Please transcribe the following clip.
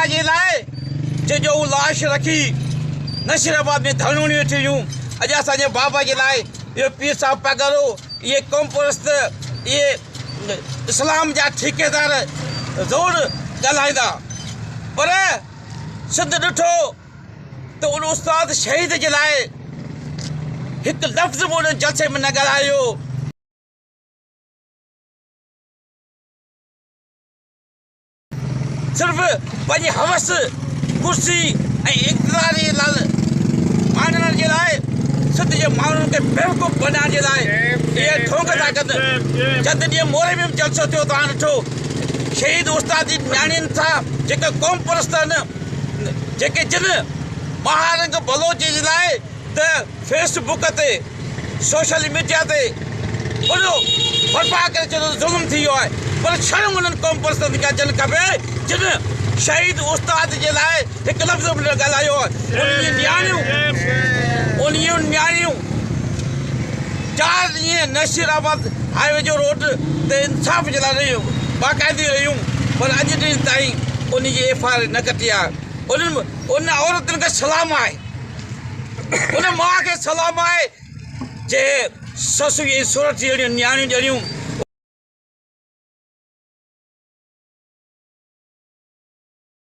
बाबा जे लाइ जो लाश रखी नशीराबाद में धरणियूं थियूं अॼु असांजे बाबा जे लाइ इहो पीर साहिब पिया करो इहे क़ौम परस्त इहे इस्लाम जा ठेकेदार ज़ोर ॻाल्हाईंदा पर सिंध ॾिठो त उन उस्ताद शहीद जे लाइ हिकु लफ़्ज़ बि उन जलसे में न ॻाल्हायो सिर्फ़ु पंहिंजी हवस कुर्सी ऐं इक़्तिदार जे लाल माण्हुनि जे लाइ सिंध जे माण्हुनि खे बेवकूफ़ बनाइण जे लाइ इहे ठोक था कनि चंद ॾींहं मोरे में बि जलसो थियो तव्हां ॾिठो शहीद उस्ताद जी नियाणियुनि सां जेके क़ौम परस्त आहिनि जेके जिन महारंग बलोच जे लाइ त फेसबुक ते सोशल मीडिया ते उहो बर्पा करे छॾियो ज़ुल्म थी वियो आहे पर शर्म उन्हनि क़ौम परस्तनि खे अचणु खपे जिन शहीद उस्ताद जे लाइ हिकु लफ़्ज़ बि न ॻाल्हायो उन नियाणियूं 4 ॾींहं नशीराबाद हाईवे जो रोड ते इंसाफ़ जे लाइ रहियूं बाक़ाइदी रहियूं पर अॼु ॾींहं ताईं उन जी FIR न कटी आहे उन औरतुनि खे सलाम आहे उन माउ खे सलाम आहे जे ससु जी सूरत जहिड़ियूं नियाणियूं ॼणियूं